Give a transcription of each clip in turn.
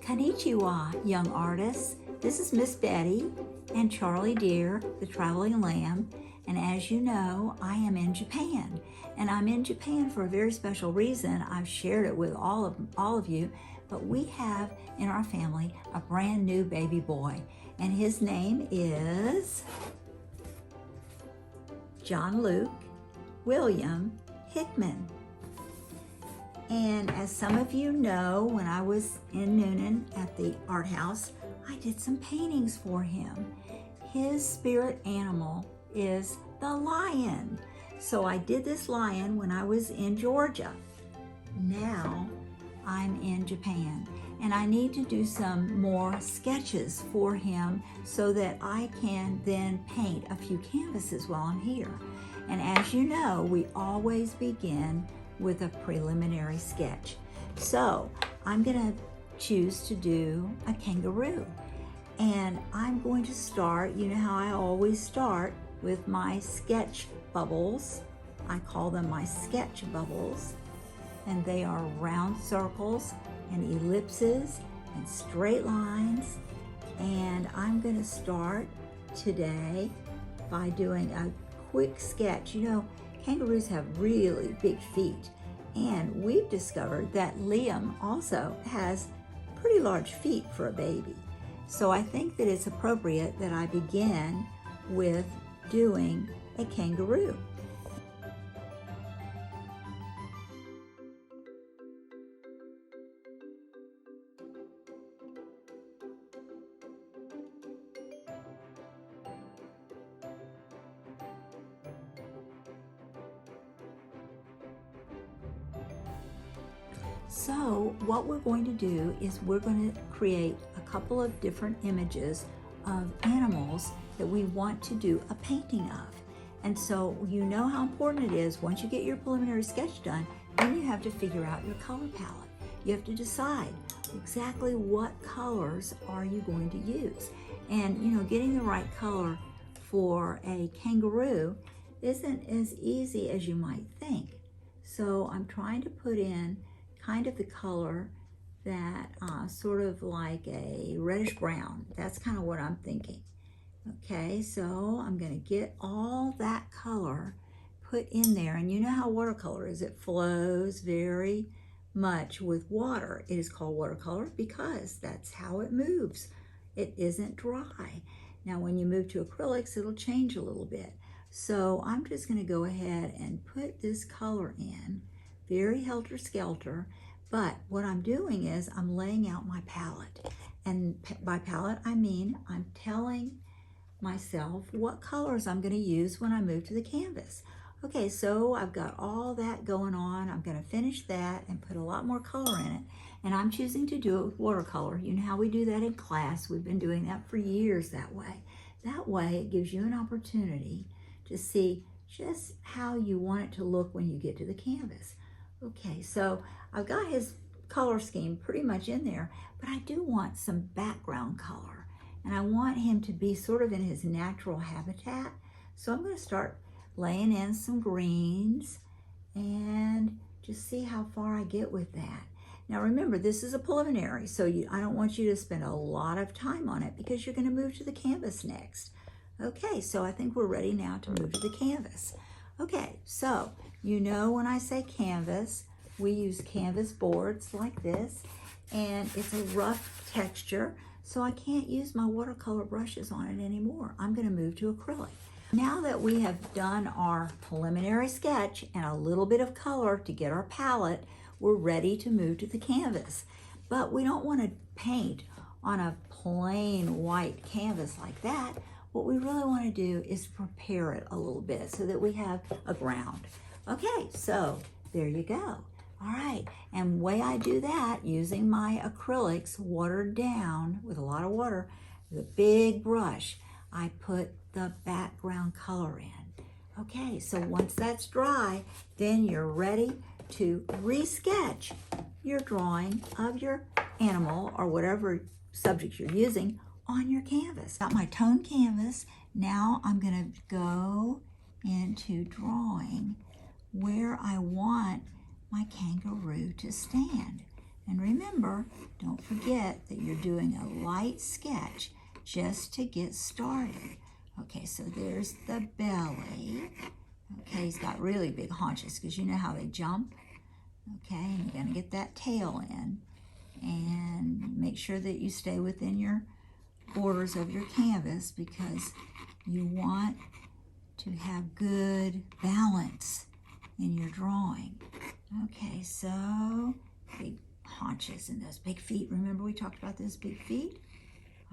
Konnichiwa, young artists. This is Miss Betty and Charlie Deer, the traveling lamb. And as you know, I am in Japan. And I'm in Japan for a very special reason. I've shared it with all of you. But we have in our family a brand new baby boy. And his name is John Luke William Hickman. And as some of you know, when I was in Noonan at the art house, I did some paintings for him. His spirit animal is the lion. So I did this lion when I was in Georgia. Now I'm in Japan and I need to do some more sketches for him so that I can then paint a few canvases while I'm here. And as you know, we always begin with a preliminary sketch. So I'm gonna choose to do a kangaroo. And I'm going to start, you know how I always start with my sketch bubbles. I call them my sketch bubbles. And they are round circles and ellipses and straight lines. And I'm gonna start today by doing a quick sketch. You know, kangaroos have really big feet, and we've discovered that Liam also has pretty large feet for a baby. So I think that it's appropriate that I begin with doing a kangaroo. So what we're going to do is we're going to create a couple of different images of animals that we want to do a painting of. And so you know how important it is once you get your preliminary sketch done, then you have to figure out your color palette. You have to decide exactly what colors are you going to use. And you know, getting the right color for a kangaroo isn't as easy as you might think. So I'm trying to put in kind of the color that sort of like a reddish brown. That's kind of what I'm thinking. Okay, so I'm going to get all that color put in there. And you know how watercolor is. It flows very much with water. It is called watercolor because that's how it moves. It isn't dry. Now when you move to acrylics, it'll change a little bit. So I'm just going to go ahead and put this color in very helter-skelter, but what I'm doing is I'm laying out my palette. And by palette, I mean I'm telling myself what colors I'm going to use when I move to the canvas. Okay, so I've got all that going on. I'm going to finish that and put a lot more color in it. And I'm choosing to do it with watercolor. You know how we do that in class. We've been doing that for years that way. That way, it gives you an opportunity to see just how you want it to look when you get to the canvas. Okay, so I've got his color scheme pretty much in there, but I do want some background color. And I want him to be sort of in his natural habitat. So I'm going to start laying in some greens and just see how far I get with that. Now remember, this is a preliminary, so I don't want you to spend a lot of time on it because you're going to move to the canvas next. Okay, so I think we're ready now to move to the canvas. Okay, so you know when I say canvas, we use canvas boards like this, and it's a rough texture, so I can't use my watercolor brushes on it anymore. I'm going to move to acrylic. Now that we have done our preliminary sketch and a little bit of color to get our palette, we're ready to move to the canvas. But we don't want to paint on a plain white canvas like that. What we really want to do is prepare it a little bit so that we have a ground. Okay, so there you go. All right, and the way I do that, using my acrylics watered down with a lot of water, with a big brush, I put the background color in. Okay, so once that's dry, then you're ready to re-sketch your drawing of your animal or whatever subject you're using on your canvas. Got my tone canvas. Now I'm gonna go into drawing where I want my kangaroo to stand. And remember, don't forget that you're doing a light sketch just to get started. Okay, so there's the belly. Okay, he's got really big haunches because you know how they jump. Okay, and you're gonna get that tail in. And make sure that you stay within your borders of your canvas because you want to have good balance in your drawing. Okay, so big haunches and those big feet. Remember we talked about those big feet?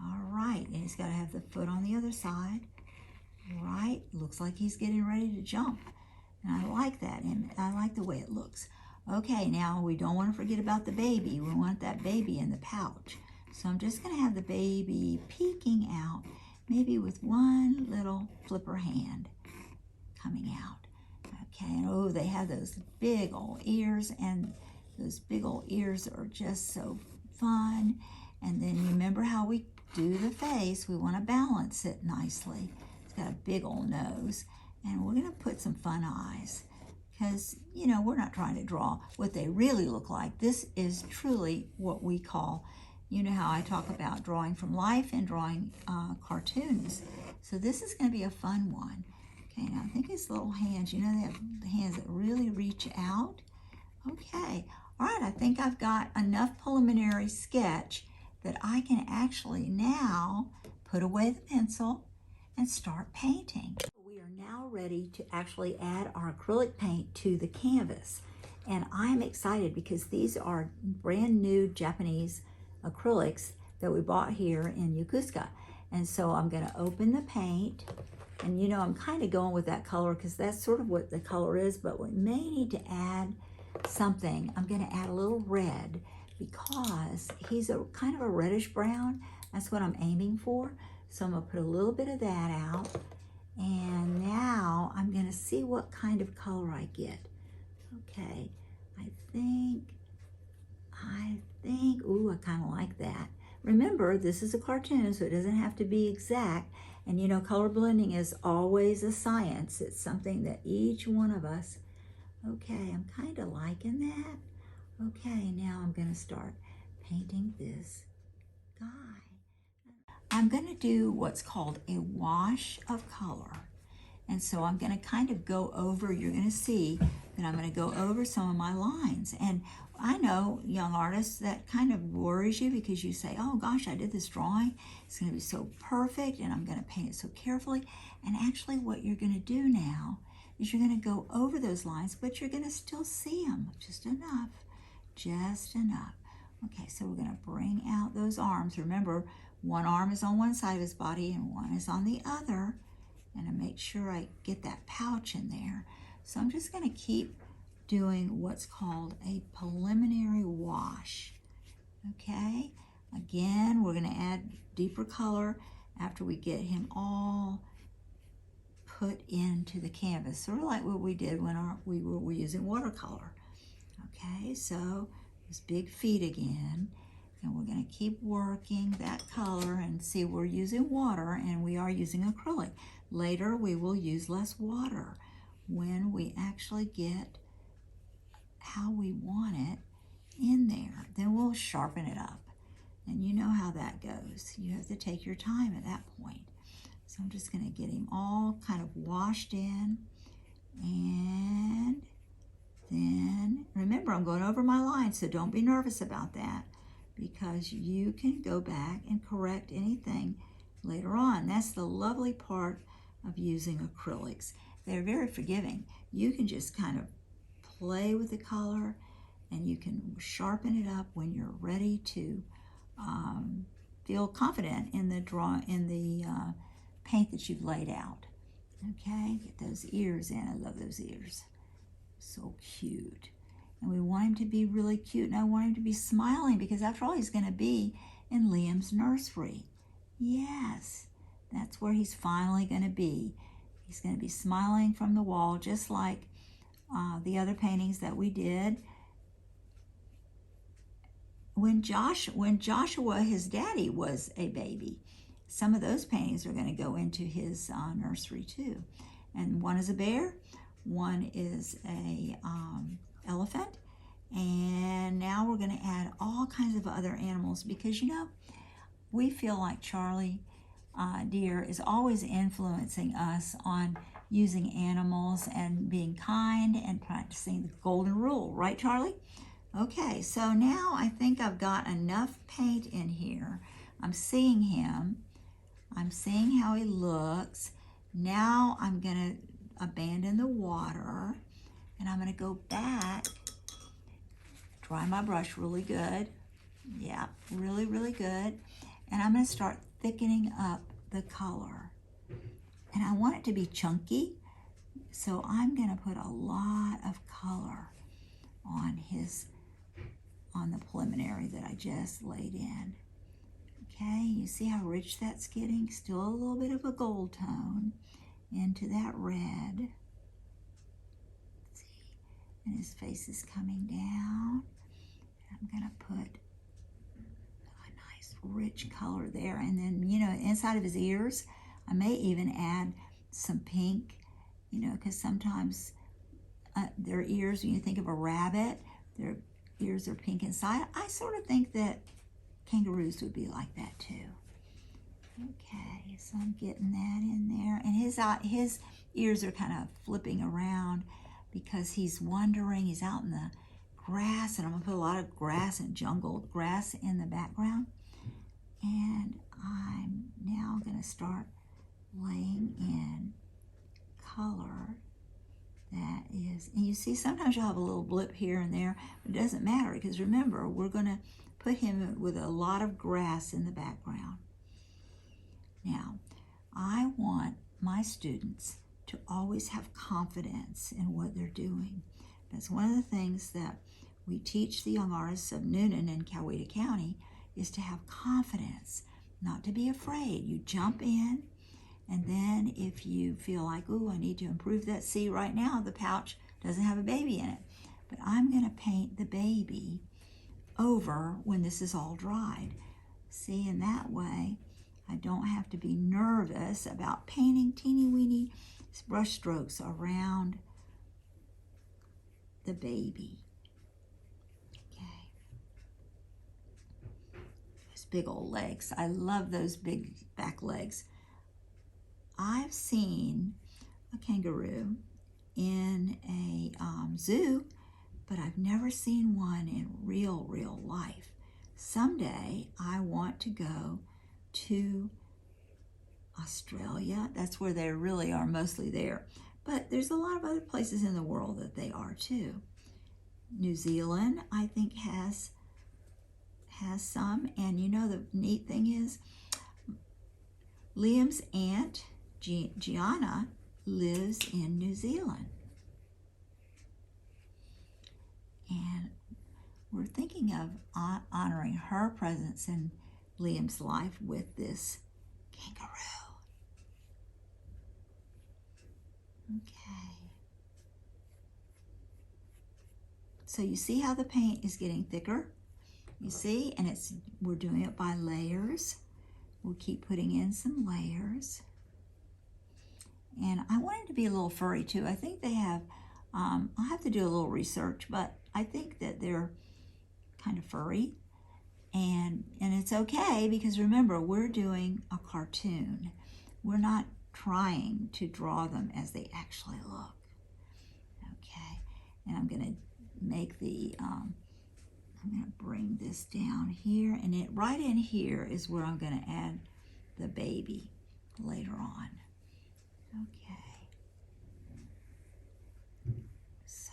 All right, and he's got to have the foot on the other side. Right, looks like he's getting ready to jump. And I like that image. I like the way it looks. Okay, now we don't want to forget about the baby. We want that baby in the pouch. So I'm just going to have the baby peeking out, maybe with one little flipper hand coming out. Okay, and oh, they have those big old ears, and those big old ears are just so fun. And then remember how we do the face. We want to balance it nicely. It's got a big old nose, and we're going to put some fun eyes because, you know, we're not trying to draw what they really look like. This is truly what we call, you know how I talk about drawing from life and drawing cartoons. So this is going to be a fun one. Okay, now I think his little hands, you know, they have the hands that really reach out. Okay, all right, I think I've got enough preliminary sketch that I can actually now put away the pencil and start painting. We are now ready to actually add our acrylic paint to the canvas. And I'm excited because these are brand new Japanese acrylics that we bought here in Yokosuka. And so I'm gonna open the paint, and you know, I'm kind of going with that color because that's sort of what the color is, but we may need to add something. I'm gonna add a little red because he's a kind of a reddish brown. That's what I'm aiming for. So I'm gonna put a little bit of that out. And now I'm gonna see what kind of color I get. Okay, I think, ooh, I kind of like that. Remember, this is a cartoon, so it doesn't have to be exact. And you know, color blending is always a science. It's something that each one of us, okay, I'm kind of liking that. Okay, now I'm gonna start painting this guy. I'm gonna do what's called a wash of color. And so I'm gonna kind of go over, you're gonna see that I'm gonna go over some of my lines. And I know, young artists, that kind of worries you because you say, oh gosh, I did this drawing. It's gonna be so perfect and I'm gonna paint it so carefully. And actually what you're gonna do now is you're gonna go over those lines, but you're gonna still see them, just enough, just enough. Okay, so we're gonna bring out those arms. Remember, one arm is on one side of his body and one is on the other. And I make sure I get that pouch in there. So I'm just gonna keep doing what's called a preliminary wash, okay? Again, we're gonna add deeper color after we get him all put into the canvas, sort of like what we did when we were using watercolor. Okay, so his big feet again, and we're gonna keep working that color and see we're using water and we are using acrylic. Later, we will use less water when we actually get how we want it in there. Then we'll sharpen it up. And you know how that goes. You have to take your time at that point. So I'm just gonna get him all kind of washed in. And then, remember, I'm going over my line, so don't be nervous about that because you can go back and correct anything later on. That's the lovely part of using acrylics. They're very forgiving. You can just kind of play with the color and you can sharpen it up when you're ready to feel confident in the paint that you've laid out. Okay, get those ears in. I love those ears. So cute. And we want him to be really cute, and I want him to be smiling because after all, he's gonna be in Liam's nursery. Yes, that's where he's finally gonna be. He's gonna be smiling from the wall, just like the other paintings that we did. When Joshua, his daddy, was a baby, some of those paintings are gonna go into his nursery too. And one is a bear, one is a elephant, And now we're going to add all kinds of other animals because, you know, we feel like Charlie deer is always influencing us on using animals and being kind and practicing the golden rule. Right, Charlie? Okay, so now I think I've got enough paint in here. I'm seeing him. I'm seeing how he looks. Now I'm going to abandon the water and I'm going to go back, dry my brush really good. Yeah, really, really good. And I'm going to start thickening up the color. And I want it to be chunky, so I'm going to put a lot of color on the preliminary that I just laid in. Okay, you see how rich that's getting? Still a little bit of a gold tone into that red. See, and his face is coming down. I'm going to put a nice rich color there, and then, you know, inside of his ears I may even add some pink, you know, because sometimes their ears, when you think of a rabbit, their ears are pink inside. I sort of think that kangaroos would be like that too. Okay, so I'm getting that in there, and his ears are kind of flipping around because he's wandering. He's out in the grass, and I'm gonna put a lot of grass and jungle grass in the background. And I'm now gonna start laying in color that is, and you see sometimes you'll have a little blip here and there, but it doesn't matter because remember, we're gonna put him with a lot of grass in the background. Now, I want my students to always have confidence in what they're doing. That's one of the things that we teach the young artists of Noonan and Coweta County is to have confidence, not to be afraid. You jump in, and then if you feel like, ooh, I need to improve that. See, right now the pouch doesn't have a baby in it, but I'm gonna paint the baby over when this is all dried. See, in that way, I don't have to be nervous about painting teeny weeny brush strokes around the baby. Okay. Those big old legs. I love those big back legs. I've seen a kangaroo in a zoo, but I've never seen one in real life. Someday I want to go to Australia. That's where they really are mostly there. But there's a lot of other places in the world that they are too. New Zealand, I think, has some. And you know, the neat thing is Liam's aunt, Gianna, lives in New Zealand. And we're thinking of honoring her presence in Liam's life with this kangaroo. Okay. So you see how the paint is getting thicker? You see? And we're doing it by layers. We'll keep putting in some layers. And I want it to be a little furry too. I think they have, I'll have to do a little research, but I think that they're kind of furry. And it's okay because remember, we're doing a cartoon. We're not trying to draw them as they actually look. Okay, and I'm gonna make I'm gonna bring this down here, and right in here is where I'm gonna add the baby later on. Okay, so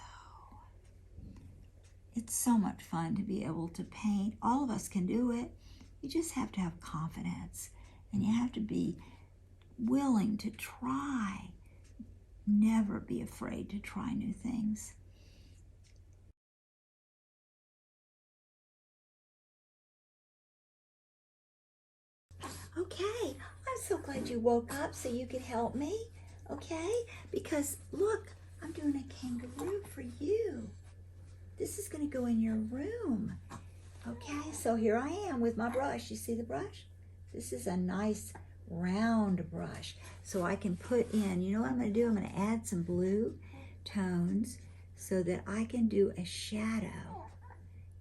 it's so much fun to be able to paint. All of us can do it. You just have to have confidence, and you have to be willing to try. Never be afraid to try new things. Okay, I'm so glad you woke up so you could help me, okay? Because look, I'm doing a kangaroo for you. This is gonna go in your room. Okay, so here I am with my brush. You see the brush? This is a nice round brush. So I can put in, you know what I'm gonna do? I'm gonna add some blue tones so that I can do a shadow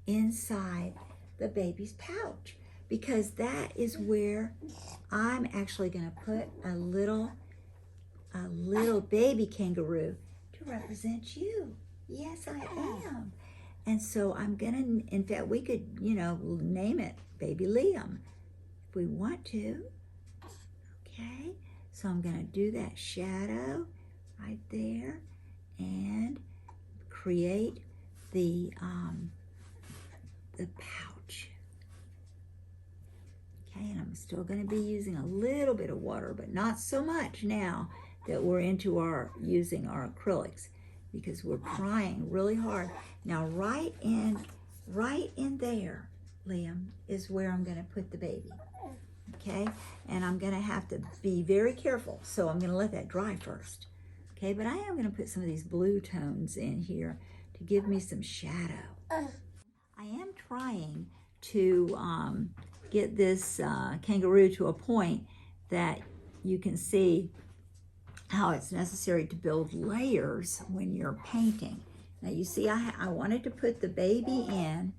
inside the baby's pouch, because that is where I'm actually going to put a little baby kangaroo to represent you. Yes, I am. And so I'm going to, in fact, we could, name it Baby Liam if we want to. Okay, so I'm going to do that shadow right there and create the pouch. Okay, and I'm still going to be using a little bit of water, but not so much now that we're into using our acrylics, because we're trying really hard. Now right in there, Liam, is where I'm going to put the baby. Okay, and I'm going to have to be very careful, so I'm going to let that dry first. Okay, but I am going to put some of these blue tones in here to give me some shadow. I am trying to get this kangaroo to a point that you can see how it's necessary to build layers when you're painting. Now you see I wanted to put the baby in,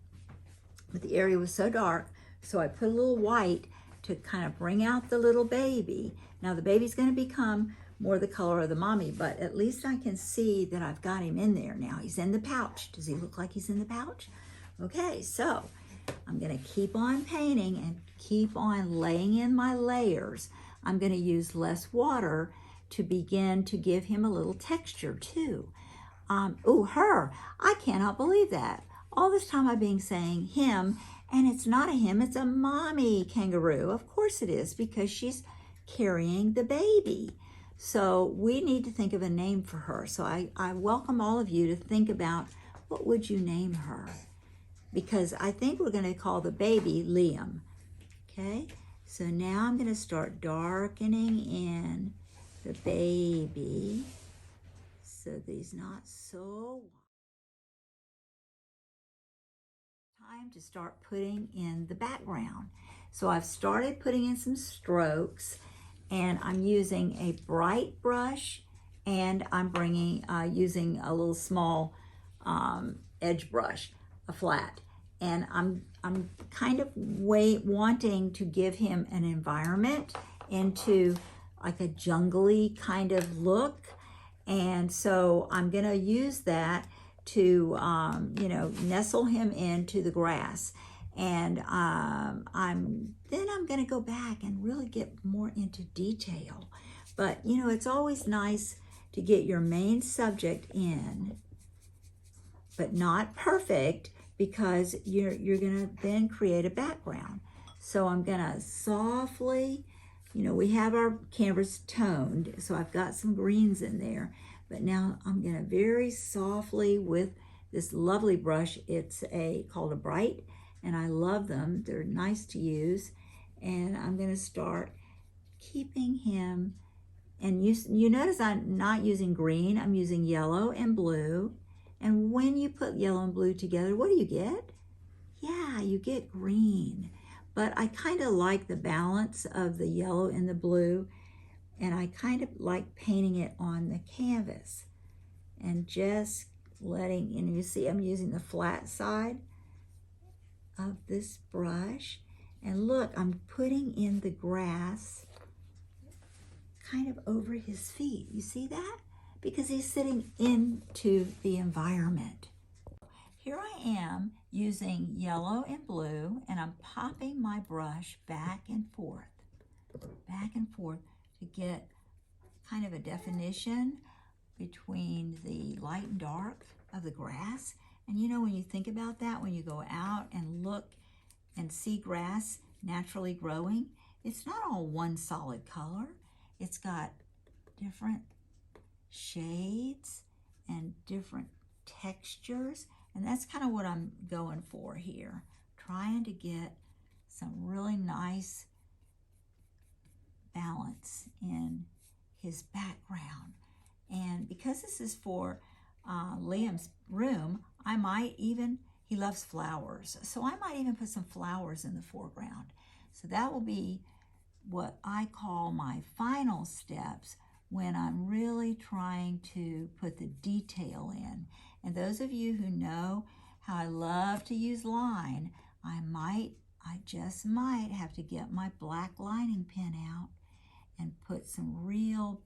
but the area was so dark, so I put a little white to kind of bring out the little baby. Now the baby's going to become more the color of the mommy, but at least I can see that I've got him in there now. He's in the pouch. Does he look like he's in the pouch? Okay, so I'm going to keep on painting and keep on laying in my layers. I'm going to use less water to begin to give him a little texture too. Oh, her. I cannot believe that. All this time I've been saying him, and it's not a him, it's a mommy kangaroo. Of course it is, because she's carrying the baby. So we need to think of a name for her. So I welcome all of you to think about, what would you name her? Because I think we're going to call the baby Liam. Okay, so now I'm going to start darkening in the baby so that he's not so. Time to start putting in the background. So I've started putting in some strokes, and I'm using a bright brush, and I'm using a little small edge brush, a flat, and I'm kind of wanting to give him an environment into like a jungly kind of look, and so I'm gonna use that to nestle him into the grass. And I'm going to go back and really get more into detail. But it's always nice to get your main subject in, but not perfect, because you're going to then create a background. So I'm going to softly, we have our canvas toned, so I've got some greens in there. But now I'm going to very softly, with this lovely brush, it's called a Bright, and I love them. They're nice to use. And I'm going to start keeping him, and you notice I'm not using green, I'm using yellow and blue. And when you put yellow and blue together, what do you get? Yeah, you get green. But I kind of like the balance of the yellow and the blue, and I kind of like painting it on the canvas and just letting, and you see I'm using the flat side of this brush. And look, I'm putting in the grass kind of over his feet. You see that? Because he's sitting into the environment. Here I am using yellow and blue, and I'm popping my brush back and forth to get kind of a definition between the light and dark of the grass. And when you think about that, when you go out and look and see grass naturally growing, it's not all one solid color. It's got different shades and different textures, and that's kind of what I'm going for here, trying to get some really nice balance in his background. And because this is for Liam's room, I might even, he loves flowers, so I might even put some flowers in the foreground. So that will be what I call my final steps when I'm really trying to put the detail in. And those of you who know how I love to use line. I just might have to get my black lining pen out and put some real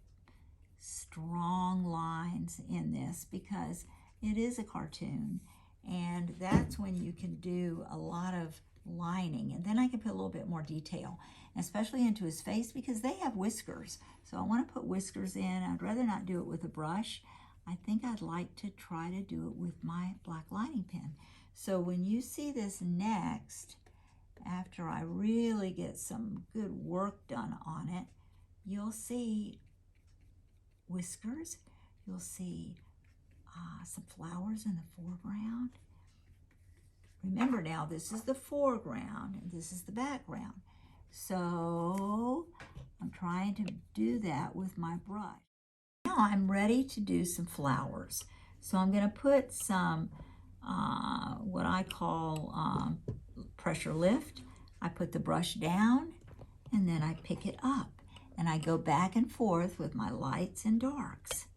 strong lines in this, because it is a cartoon, and that's when you can do a lot of lining, and then I can put a little bit more detail, especially into his face, because they have whiskers. So I want to put whiskers in. I'd rather not do it with a brush. I think I'd like to try to do it with my black lining pen. So when you see this next, after I really get some good work done on it, you'll see whiskers. You'll see some flowers in the foreground. Remember now, this is the foreground and this is the background. So I'm trying to do that with my brush. Now I'm ready to do some flowers. So I'm going to put some what I call pressure lift. I put the brush down and then I pick it up and I go back and forth with my lights and darks.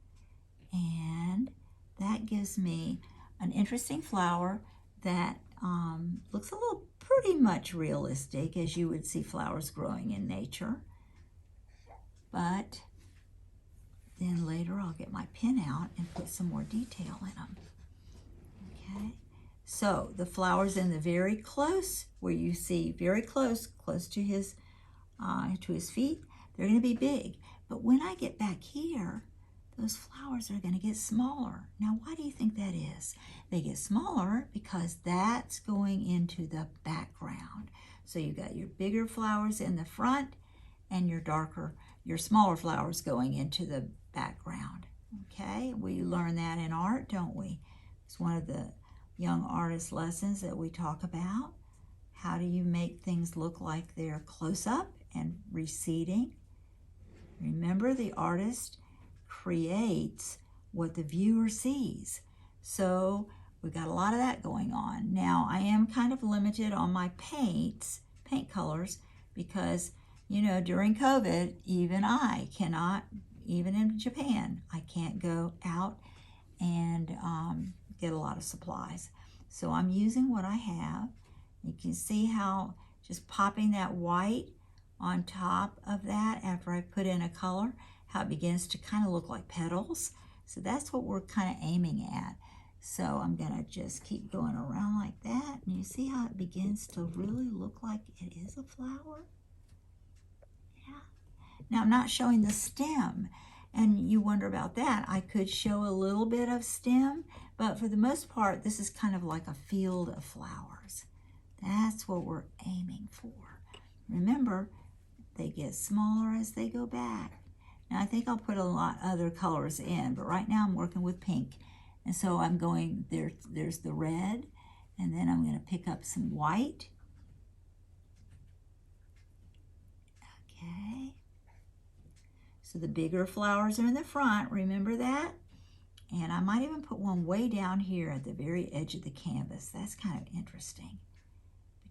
And that gives me an interesting flower that looks a little pretty much realistic, as you would see flowers growing in nature. But then later I'll get my pen out and put some more detail in them. Okay, so the flowers in the very close, where you see very close to his feet, they're going to be big. But when I get back here, those flowers are going to get smaller. Now, why do you think that is? They get smaller because that's going into the background. So you've got your bigger flowers in the front and your smaller flowers going into the background. Okay, we learn that in art, don't we? It's one of the young artist lessons that we talk about. How do you make things look like they're close up and receding? Remember, the artist creates what the viewer sees. So we've got a lot of that going on. Now, I am kind of limited on my paint colors, because, you know, during COVID, even I cannot, even in Japan, I can't go out and get a lot of supplies. So I'm using what I have. You can see how just popping that white on top of that after I put in a color, how it begins to kind of look like petals. So that's what we're kind of aiming at. So I'm going to just keep going around like that. And you see how it begins to really look like it is a flower? Yeah. Now I'm not showing the stem. And you wonder about that. I could show a little bit of stem, but for the most part, this is kind of like a field of flowers. That's what we're aiming for. Remember, they get smaller as they go back. Now I think I'll put a lot other colors in, but right now I'm working with pink. And so I'm going, there's the red, and then I'm going to pick up some white. Okay. So the bigger flowers are in the front, remember that? And I might even put one way down here at the very edge of the canvas. That's kind of interesting,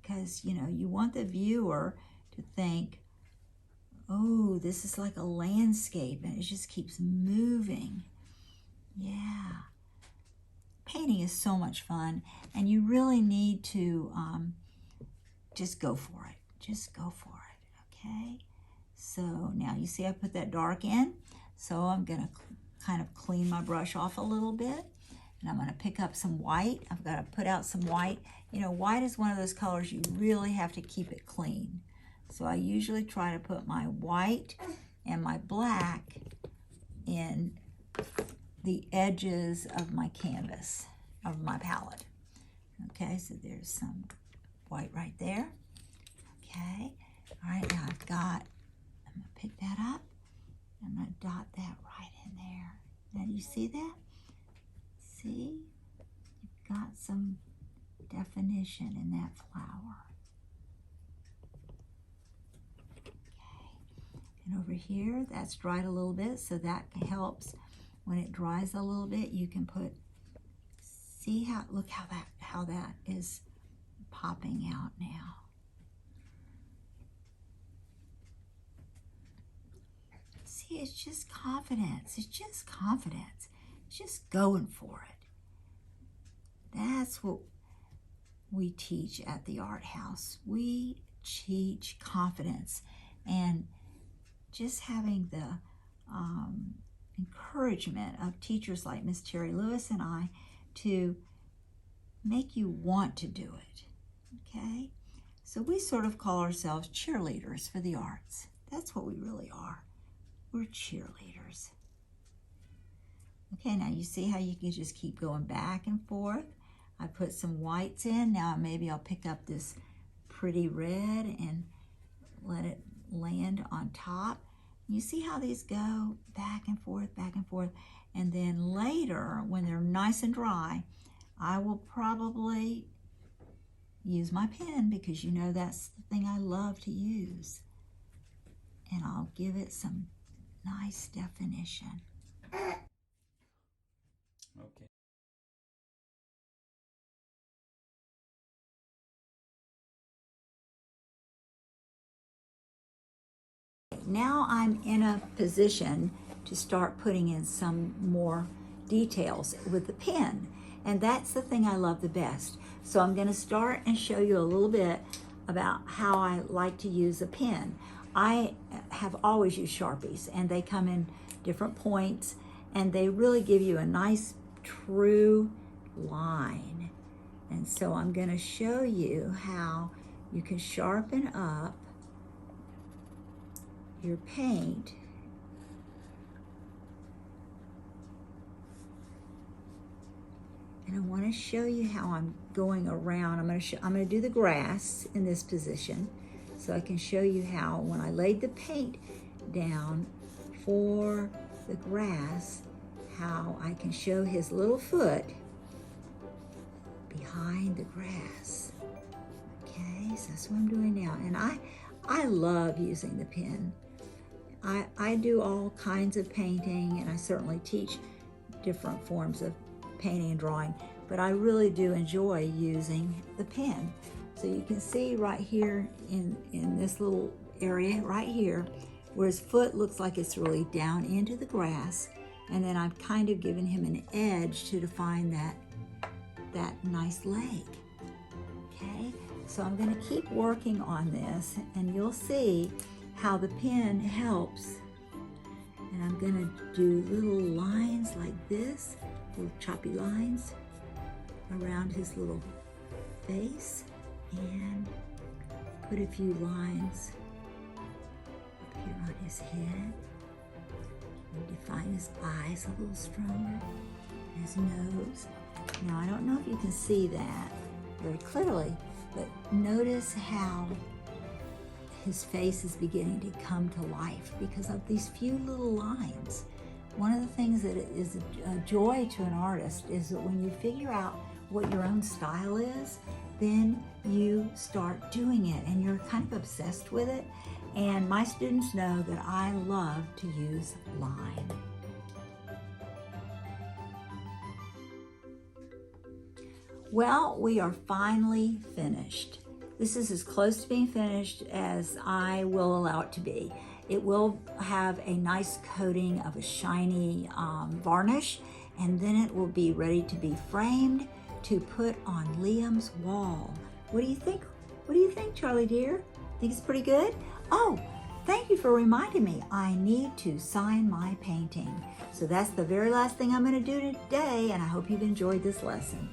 because, you know, you want the viewer to think, oh, this is like a landscape, and it just keeps moving. Yeah. Painting is so much fun, and you really need to just go for it. Just go for it, okay? So now you see I put that dark in, so I'm going to kind of clean my brush off a little bit, and I'm going to pick up some white. I've got to put out some white. You know, white is one of those colors you really have to keep it clean. So I usually try to put my white and my black in the edges of my canvas, of my palette. Okay, so there's some white right there. Okay, all right, now I'm going to pick that up. I'm going to dot that right in there. Now, do you see that? See? You've got some definition in that flower. And over here, that's dried a little bit, so that helps. When it dries a little bit, you can put, see how, look how that is popping out now. See, it's just confidence. It's just confidence. It's just going for it. That's what we teach at the art house. We teach confidence, and just having the encouragement of teachers like Miss Terry Lewis and I to make you want to do it, okay? So we sort of call ourselves cheerleaders for the arts. That's what we really are. We're cheerleaders. Okay, now you see how you can just keep going back and forth. I put some whites in. Now maybe I'll pick up this pretty red and let it land on top. You see how these go back and forth, and then later when they're nice and dry, I will probably use my pen, because you know that's the thing I love to use, and I'll give it some nice definition. Okay. Now I'm in a position to start putting in some more details with the pen, and that's the thing I love the best. So I'm going to start and show you a little bit about how I like to use a pen. I have always used Sharpies, and they come in different points, and they really give you a nice true line. And so I'm going to show you how you can sharpen up your paint. And I want to show you how I'm going around. I'm going to do the grass in this position, so I can show you how when I laid the paint down for the grass, how I can show his little foot behind the grass. Okay, so that's what I'm doing now. And I love using the pen. I do all kinds of painting, and I certainly teach different forms of painting and drawing, but I really do enjoy using the pen. So you can see right here in this little area right here, where his foot looks like it's really down into the grass, and then I've kind of given him an edge to define that nice leg. Okay, so I'm going to keep working on this, and you'll see how the pen helps. And I'm going to do little lines like this, little choppy lines around his little face, and put a few lines up here on his head. And define his eyes a little stronger, his nose. Now I don't know if you can see that very clearly, but notice how his face is beginning to come to life because of these few little lines. One of the things that is a joy to an artist is that when you figure out what your own style is, then you start doing it and you're kind of obsessed with it. And my students know that I love to use line. Well, we are finally finished. This is as close to being finished as I will allow it to be. It will have a nice coating of a shiny varnish, and then it will be ready to be framed to put on Liam's wall. What do you think? What do you think, Charlie dear? Think it's pretty good? Oh, thank you for reminding me. I need to sign my painting. So that's the very last thing I'm going to do today, and I hope you've enjoyed this lesson.